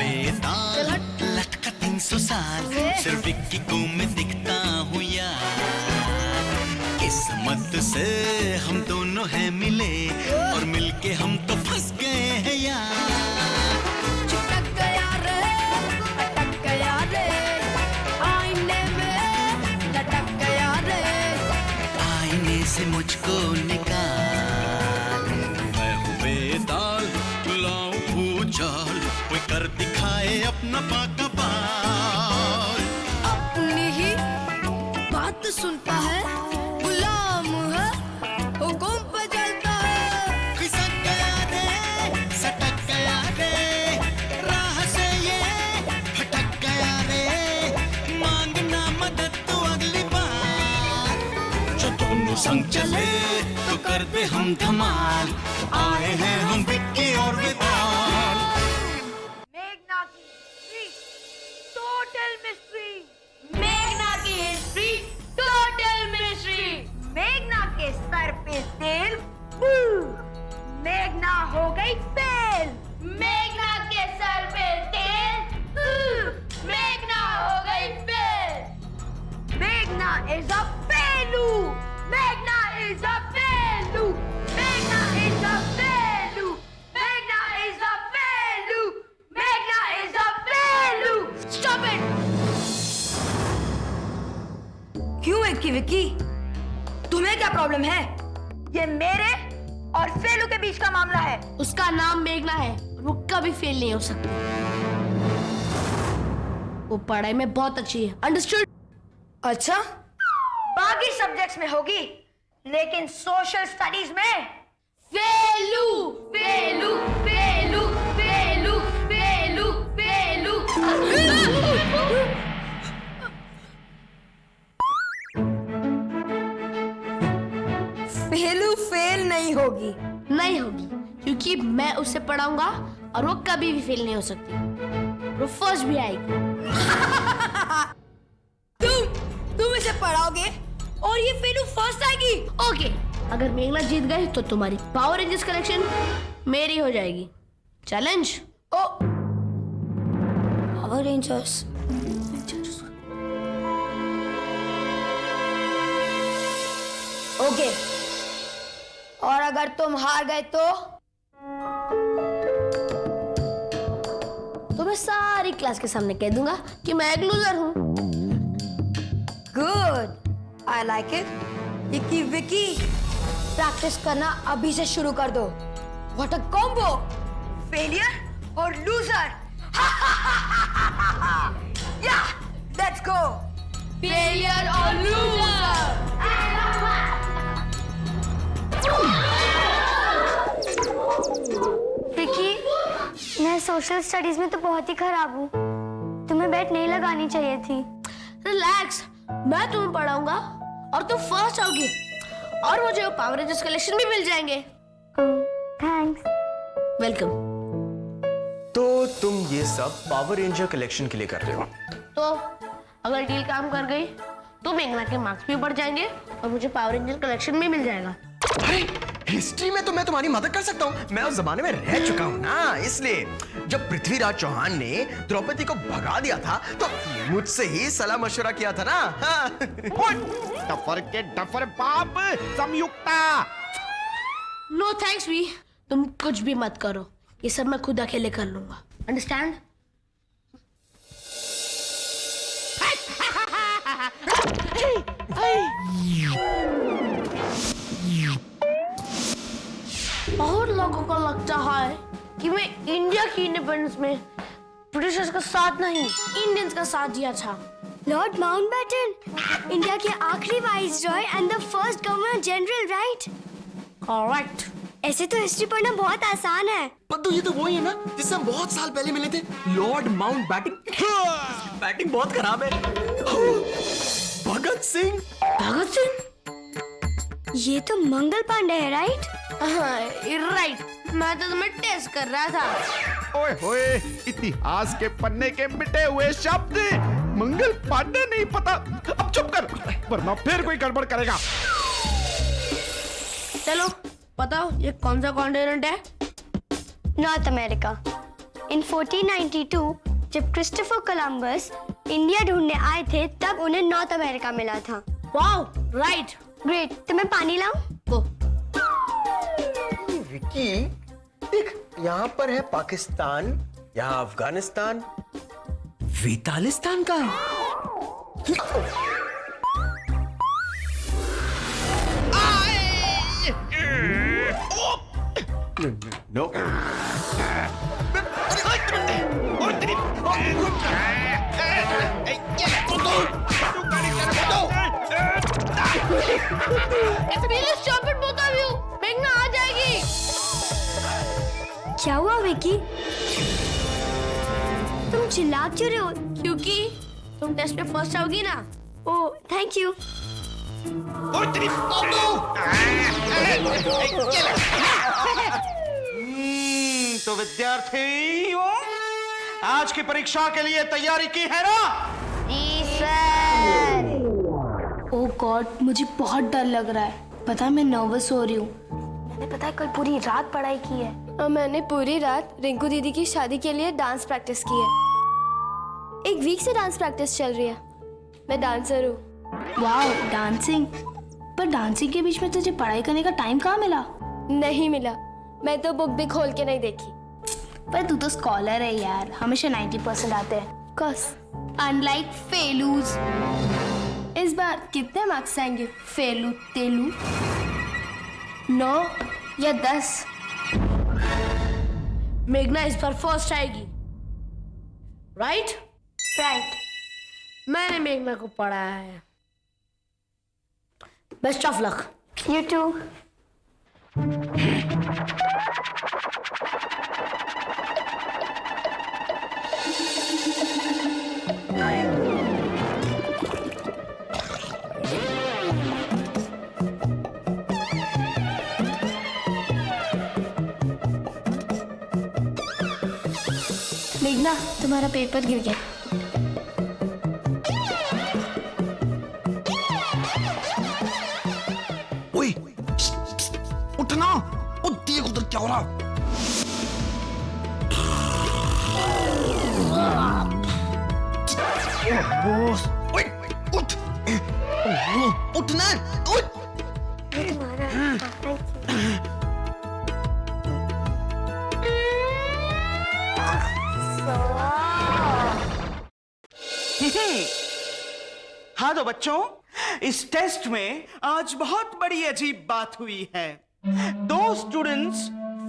बेताल लटका 300 साल सिर्फ विक्की को मैं दिखता हूँ यार। किस्मत से हम दोनों हैं मिले और मिलके हम तो फंस गए हैं यार। चिपक गया रे, अटक गया रे, आईने में लटक गया रे। आईने से मुझको निकाल, मैं हूँ बेताल लाऊं भूचाल, कोई कर दिखाए अपना पाका बाल। अपनी ही बात सुनता है, गुलाम है, हुकुम पे चलता है। खिसक गया रे, सटक गया रे, राह से ये भटक गया रे, मांगना मदद तो अगली बार। जो दोनों संग चले तो कर दे हम धमाल, आए हैं हम विक्की और बेताल। मेघना की हिस्ट्री टोटल मिस्ट्री, मेघना की हिस्ट्री टोटल मिस्ट्री। मेघना के सर पे तेल, मेघना हो गई फेल। मेघना के सर पे तेल, मेघना हो गई फेल। मेघना इज अ फेलू, मेघना इज अ फेलू, मेघना इज अ फेलू, मेघना इज अ फेलू, मेघना is a fellow. Stop it. क्यों विक्की? विक्की तुम्हें क्या प्रॉब्लम है? ये मेरे और फेलू के बीच का मामला है। उसका नाम मेघना है और वो कभी फेल नहीं हो सकती। वो पढ़ाई में बहुत अच्छी है, अंडरस्टूड? अच्छा, बाकी सब्जेक्ट्स में होगी लेकिन सोशल स्टडीज में fellow fellow fellow fellow fellow fellow. Fellow fail नहीं होगी। नहीं होगी क्योंकि मैं उसे पढ़ाऊंगा और वो कभी भी फेल नहीं हो सकती। वो फर्स्ट भी आएगी। तुम इसे पढ़ाओगे और ये फेलू फर्स्ट आएगी। ओके, अगर मेघना जीत गई तो तुम्हारी पावर रेंजर्स कलेक्शन मेरी हो जाएगी। चैलेंज। ओ पावर रेंजर्स। ओके, और अगर तुम हार गए तो मैं सारी क्लास के सामने कह दूंगा कि मैं एक लूजर हूँ। Good, I like it. Vicky Vicky, practice करना अभी से शुरू कर दो। व्हाट अ कॉम्बो, फेलियर और लूजर। या लेट्स गो। फेलियर और लूजर। विक्की, मैं सोशल स्टडीज में तो बहुत ही खराब हूँ। तुम्हें बेट नहीं लगानी चाहिए थी। रिलैक्स, मैं तुम्हें पढ़ाऊंगा और तुम फर्स्ट आओगी और मुझे वो पावर रेंजर्स कलेक्शन भी मिल जाएंगे। थैंक्स। वेलकम। तो तुम ये सब पावर रेंजर कलेक्शन के लिए कर रहे हो? तो अगर डील काम कर गई तो मेघना के मार्क्स भी बढ़ जाएंगे और मुझे पावर रेंजर कलेक्शन भी मिल जाएगा। अरे हिस्ट्री में तो मैं तुम्हारी मदद कर सकता हूँ, मैं उस जमाने में रह चुका हूँ ना। इसलिए जब पृथ्वीराज चौहान ने द्रौपदी को भगा दिया था तो मुझसे ही सलाह मशवरा किया था ना। हाँ। डफर के डफर बाप संयुक्ता। नो थैंक्स भी, तुम कुछ भी मत करो, ये सब मैं खुद अकेले कर लूंगा। अंडरस्टैंड? बहुत लोगों को लगता है कि मैं इंडिया की इंडिपेंडेंस में ब्रिटिशर्स का साथ नहीं, इंडियंस का साथ दिया था। लॉर्ड माउंटबेटन, इंडिया के आखिरी viceroy and the first governor general, right? Correct. ऐसे तो हिस्ट्री पढ़ना बहुत आसान है। पद्दू, ये तो वही है ना जिससे हम बहुत साल पहले मिले थे, लॉर्ड माउंटबेटन। बैटिंग बहुत खराब है। भगत सिंह। भगत सिंह? ये तो मंगल पांडे है, राइट? राइट, मैं तो तुम्हें टेस्ट कर रहा था। ओए होए, इतिहास के पन्ने के मिटे हुए शब्द मंगल पांडे नहीं पता। अब चुप कर, वरना फिर कोई गड़बड़ करेगा। चलो बताओ, ये कौन सा कॉन्टिनेंट है? North America. इन 1492 जब क्रिस्टोफर कोलंबस इंडिया ढूंढने आए थे तब उन्हें नॉर्थ अमेरिका मिला था। Wow, right. ग्रेट। तो मैं पानी लाऊं? वो विकी, देख यहाँ पर है पाकिस्तान, यहाँ अफगानिस्तान, वेतालिस्तान का है। No. Please stop it both of you. मेघना आ जाएगी। क्या हुआ विकी? तुम चिल्ला क्यों रहे हो? क्योंकि तुम टेस्ट में फर्स्ट आओगी ना। ओह, थैंक यू। तो विद्यार्थियों, आज की परीक्षा के लिए तैयारी की है ना? जी सर। ओह गॉड, मुझे बहुत डर लग रहा है। पता है मैं नर्वस हो रही हूँ। मैंने पता है कल पूरी रात पढ़ाई की है। और मैंने पूरी रात रिंकू दीदी की शादी के लिए डांस प्रैक्टिस की है। 1 वीक से डांस प्रैक्टिस चल रही है। मैं डांसर हूँ। Wow, dancing. पर डांसिंग के बीच में तुझे पढ़ाई करने का टाइम कहाँ मिला? नहीं मिला। मैं तो बुक भी खोल के नहीं देखी। पर तू तो स्कॉलर है यार, हमेशा 90% आते हैं। कस अनलाइक फेलूज। इस बार कितने मार्क्स आएंगे? फेलू तेलू 9 या 10? मेघना इस बार फर्स्ट आएगी, राइट? राइट। मैंने मेघना को पढ़ाया है। Best of luck. You to. मेघना, तुम्हारा पेपर गिर गया। ओए, उठना। ओ देख उधर क्या हो रहा। ओए, उठ। उठना, उठ। हाँ तो बच्चों, इस टेस्ट में आज बहुत बड़ी अजीब बात हुई है। 2 स्टूडेंट्स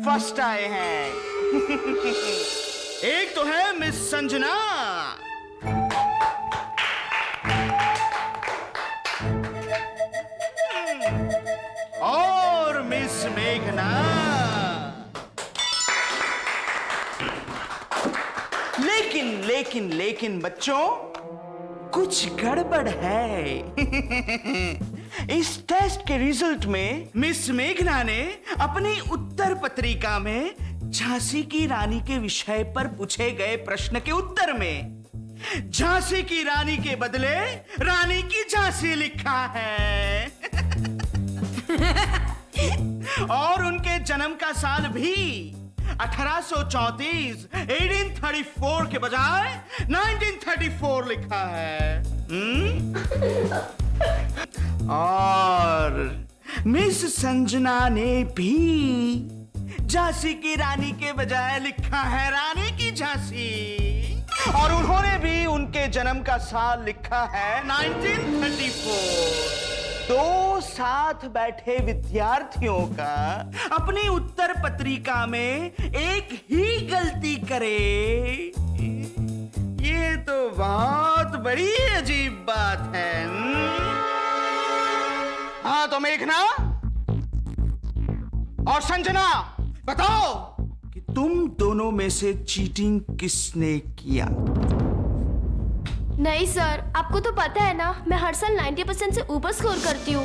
फर्स्ट आए हैं। एक तो है मिस संजना और मिस मेघना। लेकिन बच्चों, कुछ गड़बड़ है। इस टेस्ट के रिजल्ट में मिस मेघना ने अपनी उत्तर पत्रिका में झांसी की रानी के विषय पर पूछे गए प्रश्न के उत्तर में झांसी की रानी के बदले रानी की झांसी लिखा है। और उनके जन्म का साल भी 1834 1834 के बजाय 1934 लिखा है। और मिस संजना ने भी झांसी की रानी के बजाय लिखा है रानी की झांसी। और उन्होंने भी उनके जन्म का साल लिखा है 1934। 2 साथ बैठे विद्यार्थियों का अपनी उत्तर पत्रिका में एक ही गलती करे, ये तो बहुत बड़ी अजीब बात है। हाँ तो मेघना और संजना, बताओ कि तुम दोनों में से चीटिंग किसने किया? नहीं सर, आपको तो पता है ना, मैं हर साल 90% से ऊपर स्कोर करती हूँ।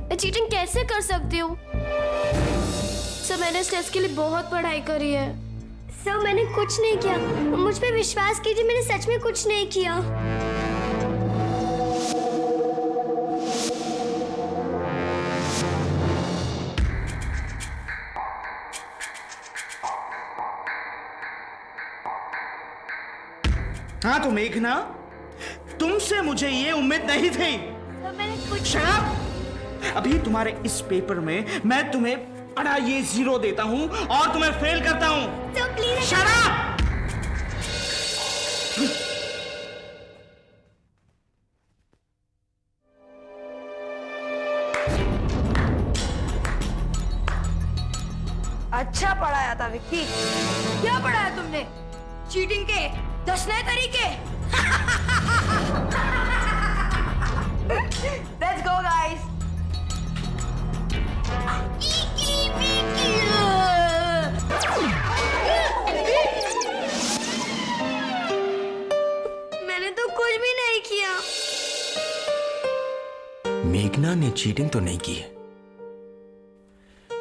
मैं चीटिंग कैसे कर सकती हूँ? सर, मैंने इस टेस्ट के लिए बहुत पढ़ाई करी है। सर, मैंने कुछ नहीं किया। मुझ पे विश्वास कीजिए, मैंने सच में कुछ नहीं किया। हाँ तो मेघना, तुमसे मुझे ये उम्मीद नहीं थी। सर मैंने कुछ शराब! अभी तुम्हारे इस पेपर में मैं तुम्हें बड़ा ये 0 देता हूं और तुम्हें फेल करता हूं। तो प्लीज शराब! अच्छा पढ़ाया था विक्की। क्या पढ़ाया तुमने? चीटिंग के 10 नए तरीके। Let's go guys. मैंने तो कुछ भी नहीं किया। मेघना ने चीटिंग तो नहीं की है,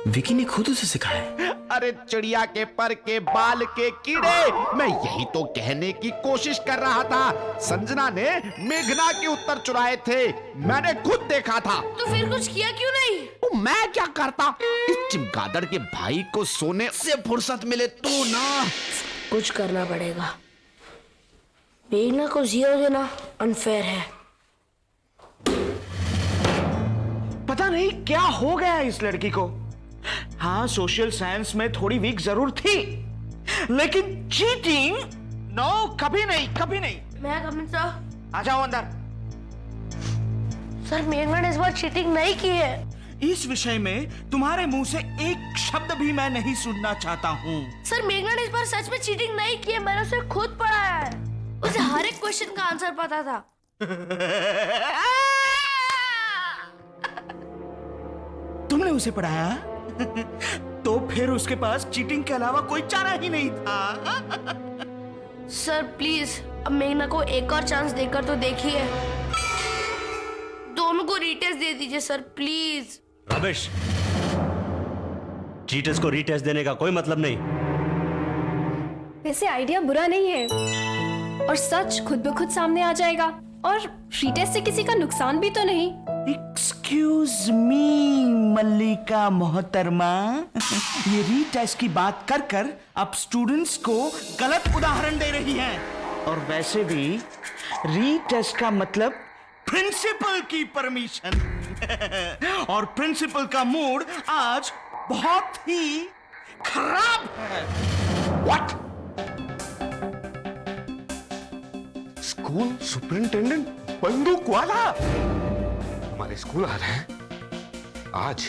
विकी ने खुद उसे सिखाया है। अरे चिड़िया के पर के बाल के कीड़े, मैं यही तो कहने की कोशिश कर रहा था। संजना ने मेघना के उत्तर चुराए थे, मैंने खुद देखा था। तो फिर कुछ किया क्यों नहीं? तो मैं क्या करता? इस चिमगादड़ के भाई को सोने से फुर्सत मिले तो ना। कुछ करना पड़ेगा। मेघना को 0 देना अनफेयर है। पता नहीं क्या हो गया इस लड़की को। हाँ, सोशल साइंस में थोड़ी वीक जरूर थी, लेकिन चीटिंग नो, कभी नहीं, कभी नहीं। मैं कमिंग सर। आ जाओ अंदर। सर मेघना ने इस बार चीटिंग नहीं की है। इस विषय में तुम्हारे मुंह से एक शब्द भी मैं नहीं सुनना चाहता हूँ। सर मेघना ने इस बार सच में चीटिंग नहीं की है, मैंने उसे खुद पढ़ाया है। उसे हर एक क्वेश्चन का आंसर पता था। तुमने उसे पढ़ाया? तो फिर उसके पास चीटिंग के अलावा कोई चारा ही नहीं था। सर प्लीज अब मेघना को एक और चांस देकर तो देखिए। दोनों को रीटेस्ट दे दीजिए सर प्लीज। रमेश, चीटर्स को रीटेस्ट देने का कोई मतलब नहीं। वैसे आइडिया बुरा नहीं है और सच खुद ब खुद सामने आ जाएगा और रीटेस्ट से किसी का नुकसान भी तो नहीं। एक्सक्यूज मी मल्लिका मोहतरमा, ये रीटेस्ट की बात कर कर आप स्टूडेंट्स को गलत उदाहरण दे रही हैं। और वैसे भी रीटेस्ट का मतलब प्रिंसिपल की परमिशन। और प्रिंसिपल का मूड आज बहुत ही खराब है। What? स्कूल सुपरिंटेंडेंट बंदूक वाला हमारे स्कूल आ रहे हैं आज,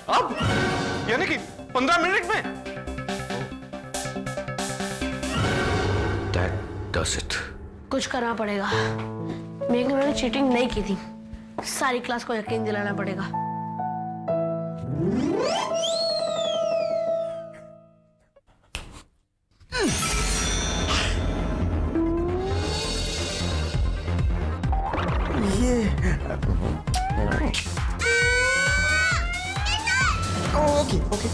अब यानी कि 15 मिनट में। That does it. कुछ करना पड़ेगा। मेघना ने चीटिंग नहीं की थी, सारी क्लास को यकीन दिलाना पड़ेगा। Okay okay.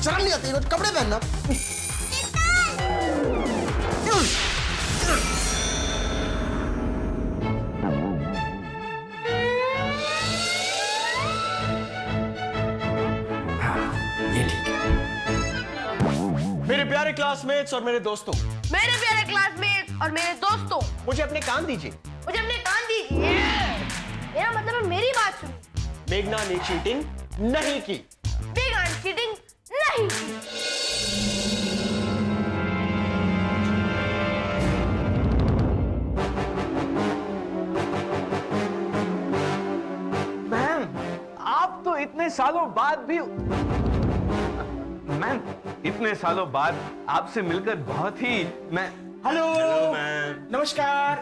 शर्म नहीं आती? कपड़े पहनना। मेरे प्यारे क्लासमेट्स और मेरे दोस्तों, मेरे प्यारे क्लासमेट्स और मेरे दोस्तों, मुझे अपने कान दीजिए। मुझे अपने कान दीजिए। मेरा मतलब है मेरी बात सुनिए। मेघना ने चीटिंग नहीं की। मेघना ने चीटिंग नहीं की। मैम, आप तो इतने सालों बाद भी, मैम इतने सालों बाद आपसे मिलकर बहुत ही मैं। Hello ma'am. नमस्कार।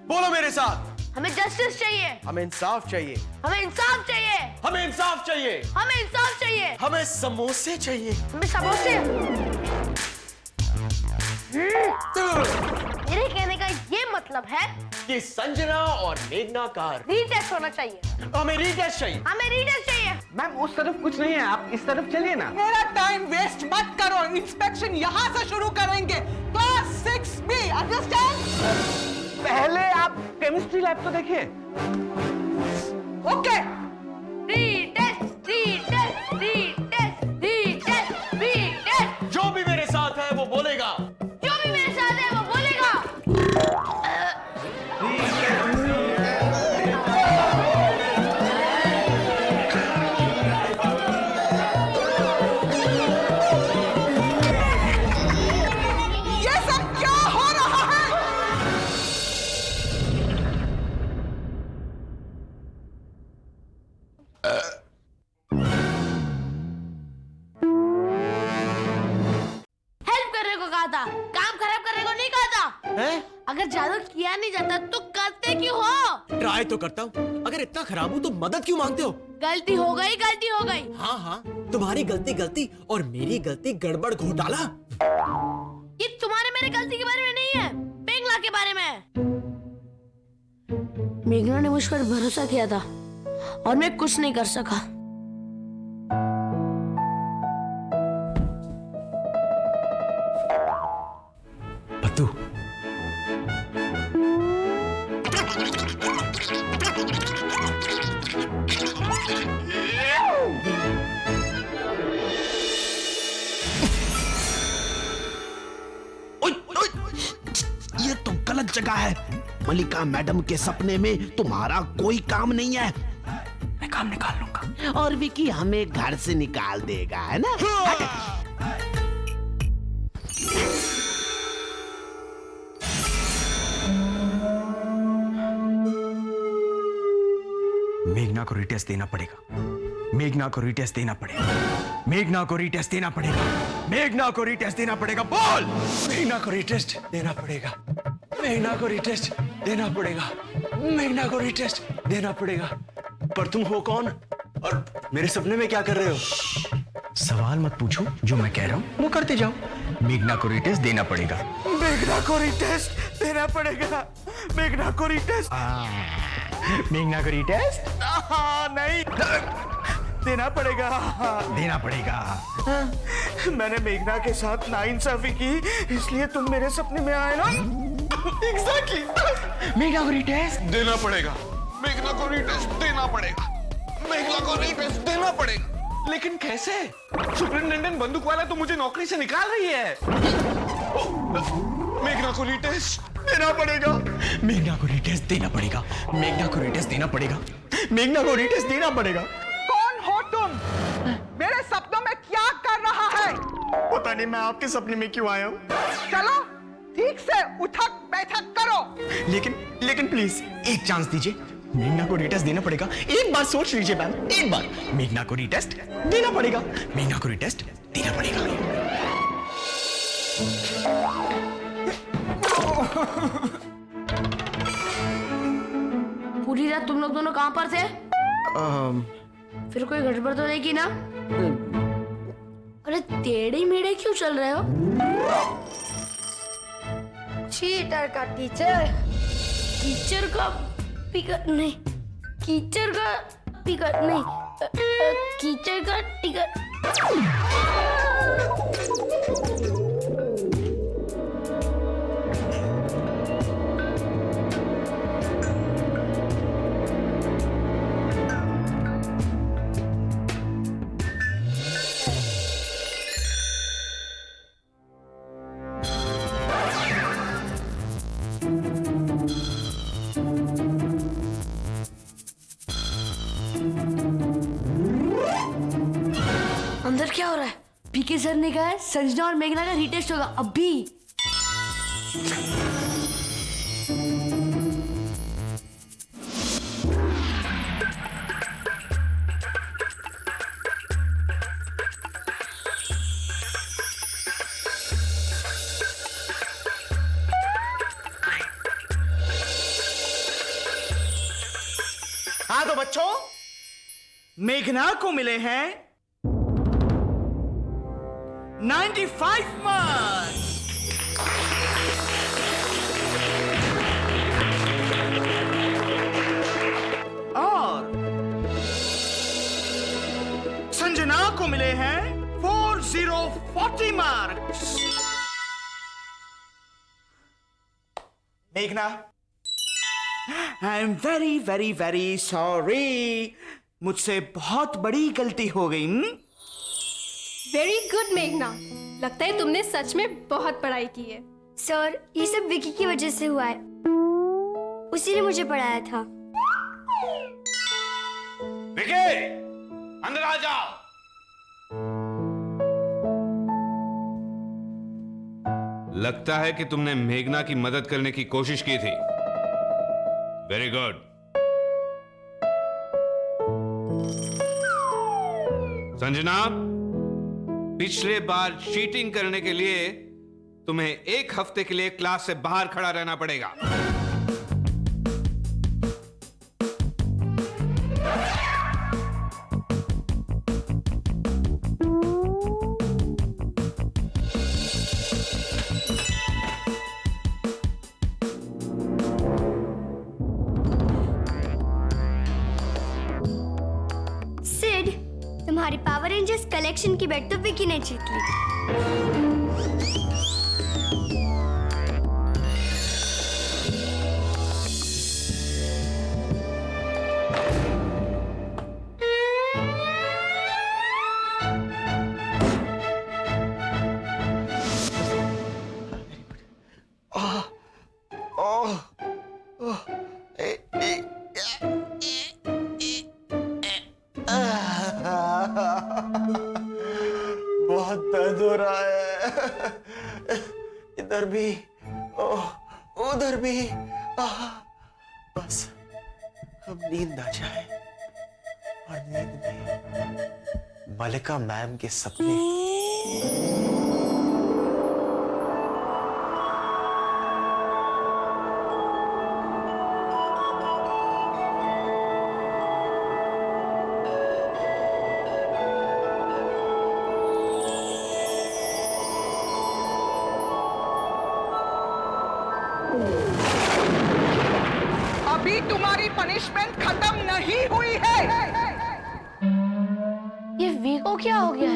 बोलो मेरे साथ। हमें जस्टिस चाहिए। हमें इंसाफ चाहिए। हमें इंसाफ चाहिए। हमें इंसाफ चाहिए। हमें इंसाफ चाहिए। हमें समोसे चाहिए। हमें समोसे। मेरे कहने का ये मतलब है कि संजना और मेघना का रीटेस्ट होना चाहिए। हमें रीटेस्ट चाहिए। हमें रीटेस्ट चाहिए। मैम उस तरफ कुछ नहीं है, आप इस तरफ चलिए ना। मेरा टाइम वेस्ट मत करो, इंस्पेक्शन यहाँ से शुरू करेंगे। Class 6B understand? पहले आप केमिस्ट्री लैब तो देखिए। ओके। जो भी मेरे साथ है वो बोलेगा। जो भी मेरे साथ है वो बोलेगा। ये सब क्या हो रहा है? हेल्प करने को कहा था, काम खराब करने को नहीं कहा था। हैं? अगर जादू किया नहीं जाता तो करते क्यों हो? ट्राई तो करता हूँ। अगर इतना खराब हूँ तो मदद क्यों मांगते हो? गलती हो गई, गलती हो गई। हाँ हाँ, तुम्हारी गलती गलती और मेरी गलती गड़बड़ घोटाला। ये तुम्हारे मेरे गलती के बारे में नहीं है, मेघना के बारे में है। मेघना ने मुझ पर भरोसा किया था और मैं कुछ नहीं कर सका। पत्तू, ये तो गलत जगह है। मलिका मैडम के सपने में तुम्हारा कोई काम नहीं है। मैं काम निकाल लूंगा। और विकी हमें घर से निकाल देगा, है ना? मेघना को रिटेस्ट देना पड़ेगा। मेघना को रिटेस्ट देना पड़ेगा। मेघना को रिटेस्ट देना पड़ेगा। मेघना को रिटेस्ट देना पड़ेगा। बोल! मेघना को रिटेस्ट देना पड़ेगा। मेघना को रिटेस्ट देना पड़ेगा। मेघना को रिटेस्ट देना पड़ेगा। पर तुम हो कौन और मेरे सपने में क्या कर रहे हो? सवाल मत पूछो, जो मैं कह रहा हूँ वो करते जाओ। मेघना को रिटेस्ट देना पड़ेगा। मेघना को रिटेस्ट देना पड़ेगा। मेघना को रिटेस्ट। मेघना को रिटेस्ट नहीं देना पड़ेगा। देना पड़ेगा। मैंने मेघना के साथ नाइंसाफी की, इसलिए तुम मेरे सपने में आए ना। एग्जैक्टली। मेघना को रिटेस्ट देना पड़ेगा। मेघना को रिटेस्ट देना पड़ेगा। मेघना को रिटेस्ट देना पड़ेगा। लेकिन कैसे? सुपरिटेंडेंट बंदूक वाला तो मुझे नौकरी से निकाल रही है। मेघना को रिटेस्ट देना पड़ेगा। मेघना को रिटेस्ट देना पड़ेगा। मेघना को रिटेस्ट देना पड़ेगा। मेघना को रिटेस्ट देना पड़ेगा। कौन हो तुम? मेरे सपनों में क्या कर रहा है? पता नहीं मैं आपके सपने में क्यों आया हूँ। चलो ठीक से उठक बैठक करो। लेकिन प्लीज एक चांस दीजिए। मेघना को रिटेस्ट देना पड़ेगा। एक बार सोच लीजिए मैम, एक बार। मेघना को रिटेस्ट देना पड़ेगा। मेघना को रिटेस्ट देना पड़ेगा। पूरी रात तुम लोग दोनों कहां पर थे? फिर कोई गड़बड़ तो नहीं की ना? अरे टेढ़े मेढ़े क्यों चल रहे हो? चीटर का टीचर। कीचड़ का पिकर नहीं, कीचड़ का पिकर नहीं, कीचड़ का टिकर। अंदर क्या हो रहा है? पीके सर ने कहा है संजना और मेघना का रीटेस्ट होगा अभी। हाँ तो बच्चों, मेघना को मिले हैं 95 मार्क्स। और संजना को मिले हैं 40 मार्क्स। मेघना, I am very very very sorry. मुझसे बहुत बड़ी गलती हो गई। वेरी गुड मेघना, लगता है तुमने सच में बहुत पढ़ाई की है। सर, ये सब विकी की वजह से हुआ है। उसी ने मुझे पढ़ाया था। विकी, अंदर आ जाओ। लगता है कि तुमने मेघना की मदद करने की कोशिश की थी। Very good. संजना, पिछले बार चीटिंग करने के लिए तुम्हें 1 हफ्ते के लिए क्लास से बाहर खड़ा रहना पड़ेगा। सिड, तुम्हारी पावर रेंजर्स कलेक्शन की बेट तो विकी ने जीत ली। बहुत दर्द हो रहा है, इधर भी, उधर भी। बस अब नींद आ जाए, और नींद में मलिका मैम के सपने। अभी तुम्हारी पनिशमेंट खत्म नहीं हुई है। ये वी को क्या हो गया